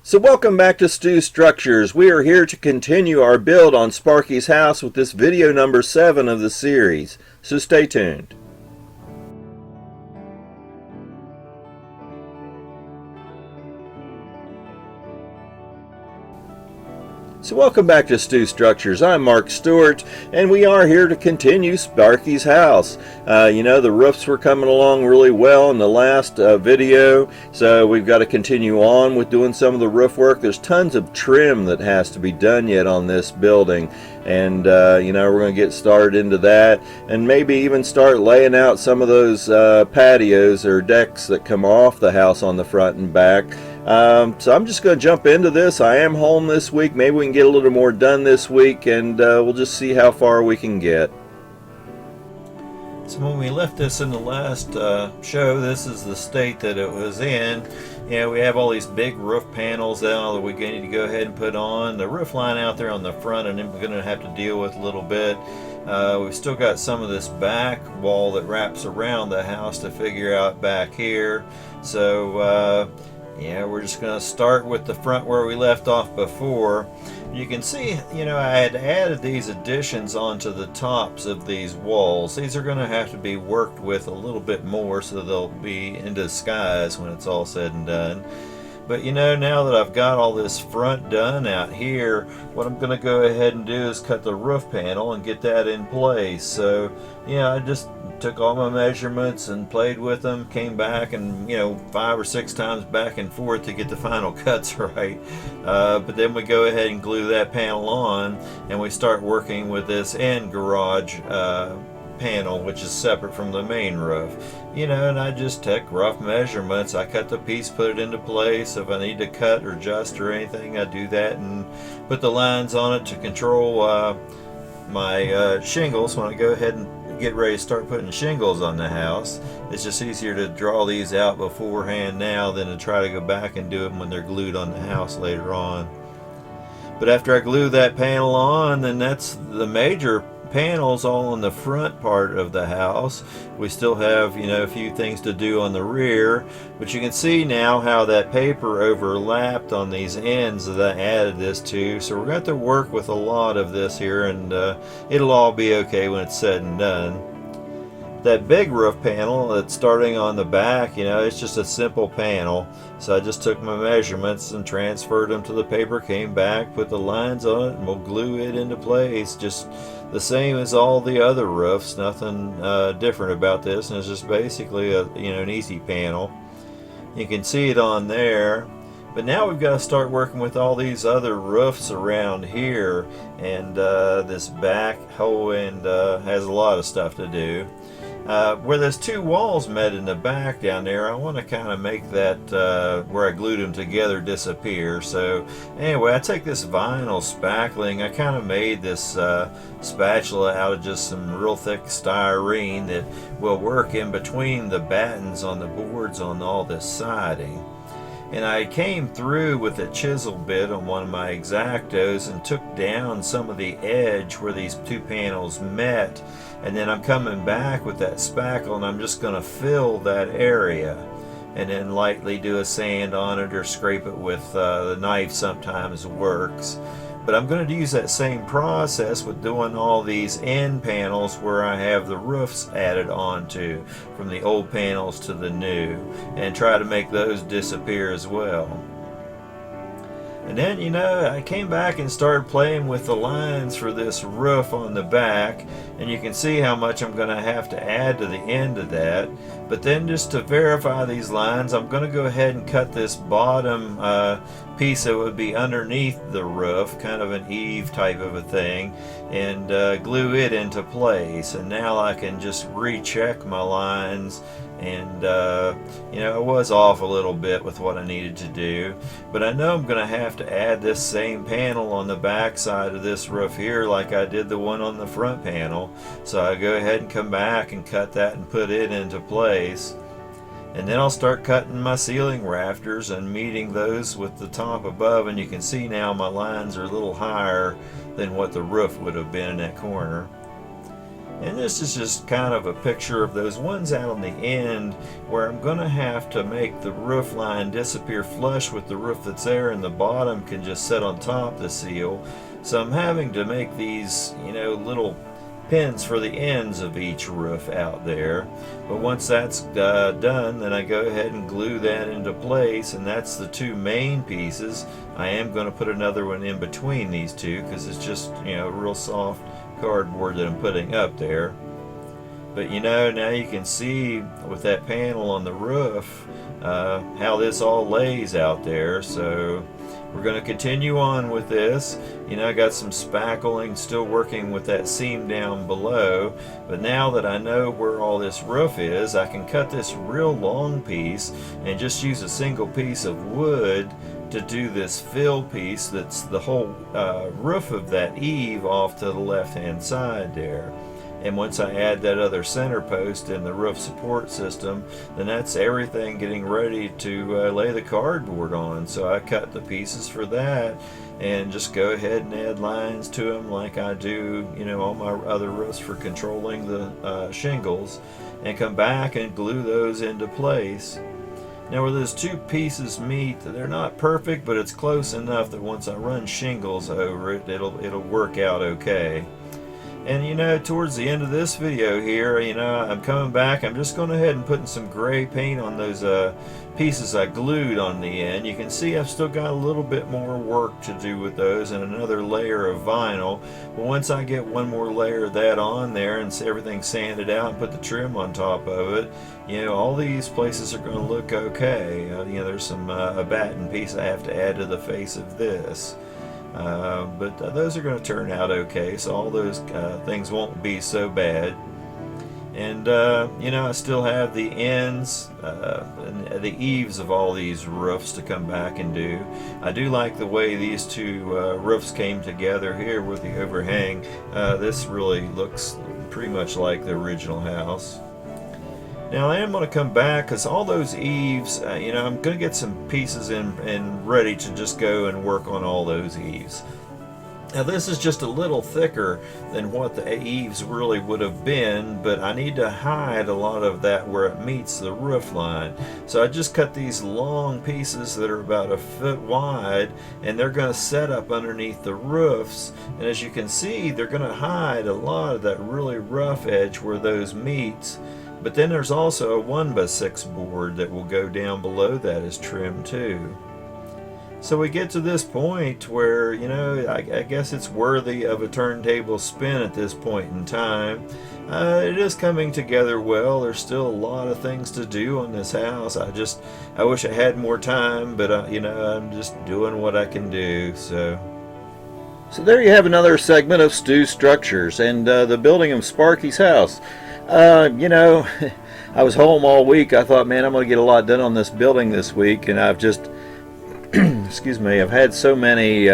So welcome back to Stu Structures. We are here to continue our build on Sparky's house with this video number 7 of the series. So stay tuned. So welcome back to Stu Structures. I'm Mark Stewart, and we are here to continue Sparky's house. The roofs were coming along really well in the last video, so we've got to continue on with doing some of the roof work. There's tons of trim that has to be done yet on this building, and we're going to get started into that, and maybe even start laying out some of those patios or decks that come off the house on the front and back. So I'm just going to jump into this. I am home this week. Maybe we can get a little more done this week, and we'll just see how far we can get. So when we left this in the last show, this is the state that it was in. We have all these big roof panels now that we need to go ahead and put on. The roof line out there on the front, and then we're going to have to deal with a little bit. We've still got some of this back wall that wraps around the house to figure out back here. So we're just going to start with the front where we left off before. You can see, I had added these additions onto the tops of these walls. These are going to have to be worked with a little bit more so they'll be in disguise when it's all said and done. But now that I've got all this front done out here, what I'm going to go ahead and do is cut the roof panel and get that in place. So I just took all my measurements and played with them, came back and 5 or 6 times back and forth to get the final cuts right. But then we go ahead and glue that panel on, and we start working with this end garage panel, which is separate from the main roof. And I just took rough measurements. I cut the piece, put it into place. If I need to cut or adjust or anything, I do that and put the lines on it to control my shingles when I go ahead and get ready to start putting shingles on the house. It's just easier to draw these out beforehand now than to try to go back and do them when they're glued on the house later on. But after I glue that panel on, then that's the major panels all on the front part of the house. We still have a few things to do on the rear, but you can see now how that paper overlapped on these ends that I added this to. So we're going to work with a lot of this here, and it'll all be okay when it's said and done. That big roof panel that's starting on the back, it's just a simple panel. So I just took my measurements and transferred them to the paper, came back, put the lines on it, and we'll glue it into place. Just the same as all the other roofs, nothing different about this, and it's just basically an easy panel. You can see it on there. But now we've got to start working with all these other roofs around here, and this back whole end has a lot of stuff to do. Where there's 2 walls met in the back down there, I want to kind of make that where I glued them together disappear. So anyway, I take this vinyl spackling. I kind of made this spatula out of just some real thick styrene that will work in between the battens on the boards on all this siding. And I came through with a chisel bit on one of my X-Actos and took down some of the edge where these 2 panels met, and then I'm coming back with that spackle and I'm just going to fill that area and then lightly do a sand on it or scrape it with the knife sometimes works. But I'm going to use that same process with doing all these end panels where I have the roofs added onto from the old panels to the new, and try to make those disappear as well. And then I came back and started playing with the lines for this roof on the back, and you can see how much I'm going to have to add to the end of that. But then just to verify these lines, I'm going to go ahead and cut this bottom piece that would be underneath the roof, kind of an eave type of a thing, and glue it into place. And now I can just recheck my lines. And I was off a little bit with what I needed to do, but I know I'm going to have to add this same panel on the back side of this roof here like I did the one on the front panel. So I go ahead and come back and cut that and put it into place. And then I'll start cutting my ceiling rafters and meeting those with the top above, and you can see now my lines are a little higher than what the roof would have been in that corner. And this is just kind of a picture of those ones out on the end where I'm going to have to make the roof line disappear flush with the roof that's there, and the bottom can just sit on top the seal. So I'm having to make these, little pins for the ends of each roof out there. But once that's done, then I go ahead and glue that into place, and that's the two main pieces. I am going to put another one in between these two because it's just, real soft cardboard that I'm putting up there. But now you can see with that panel on the roof how this all lays out there. So we're going to continue on with this. I got some spackling, still working with that seam down below, but now that I know where all this roof is, I can cut this real long piece and just use a single piece of wood to do this fill piece that's the whole roof of that eave off to the left hand side there. And once I add that other center post in the roof support system, then that's everything getting ready to lay the cardboard on. So I cut the pieces for that and just go ahead and add lines to them like I do, on my other roofs for controlling the shingles, and come back and glue those into place. Now where those two pieces meet, they're not perfect, but it's close enough that once I run shingles over it, it'll work out okay. And towards the end of this video here, I'm coming back. I'm just going ahead and putting some gray paint on those pieces I glued on the end. You can see I've still got a little bit more work to do with those and another layer of vinyl. But once I get one more layer of that on there and everything sanded out and put the trim on top of it, all these places are going to look okay. There's some a batten piece I have to add to the face of this. But those are going to turn out okay, so all those things won't be so bad. And I still have the ends and the eaves of all these roofs to come back and do. I do like the way these two roofs came together here with the overhang. This really looks pretty much like the original house. Now I am going to come back because all those eaves, I'm going to get some pieces in and ready to just go and work on all those eaves. Now this is just a little thicker than what the eaves really would have been, but I need to hide a lot of that where it meets the roof line. So I just cut these long pieces that are about a foot wide, and they're going to set up underneath the roofs. And as you can see, they're going to hide a lot of that really rough edge where those meet. But then there's also a 1x6 board that will go down below that as trim too. So we get to this point where, I guess it's worthy of a turntable spin at this point in time. It is coming together well. There's still a lot of things to do on this house. I wish I had more time, but I'm just doing what I can do. So there you have another segment of Stu's Structures and the building of Sparky's house. I was home all week. I thought, man, I'm going to get a lot done on this building this week, and I've just excuse me, I've had so many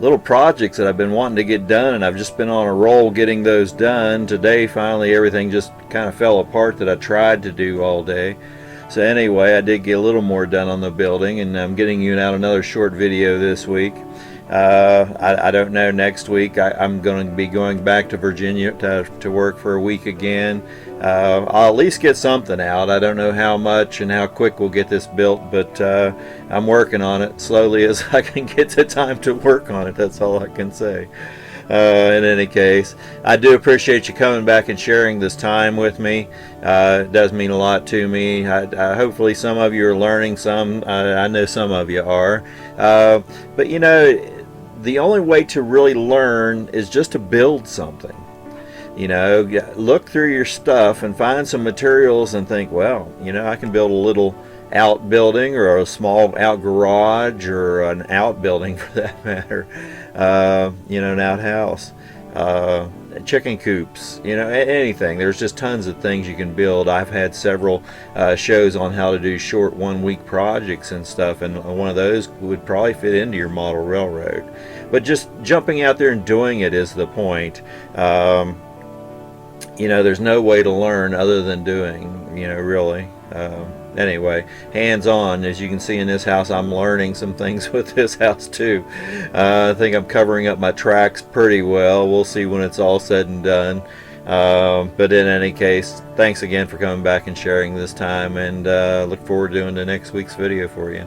little projects that I've been wanting to get done, and I've just been on a roll getting those done. Today finally everything just kind of fell apart that I tried to do all day. So anyway, I did get a little more done on the building, and I'm getting you out another short video this week. I don't know, next week I'm going to be going back to Virginia to work for a week again. I'll at least get something out. I don't know how much and how quick we'll get this built, but I'm working on it slowly as I can get the time to work on it. That's all I can say. In any case, I do appreciate you coming back and sharing this time with me. It does mean a lot to me. Hopefully some of you are learning some. I know some of you are. But the only way to really learn is just to build something. Look through your stuff and find some materials and think, well, I can build a little outbuilding or a small out garage or an outbuilding for that matter, an outhouse, chicken coops, anything. There's just tons of things you can build. I've had several shows on how to do short 1-week projects and stuff, and one of those would probably fit into your model railroad. But just jumping out there and doing it is the point. There's no way to learn other than doing, really. Anyway, hands-on. As you can see in this house, I'm learning some things with this house too. I think I'm covering up my tracks pretty well. We'll see when it's all said and done. But in any case, thanks again for coming back and sharing this time, and look forward to doing the next week's video for you.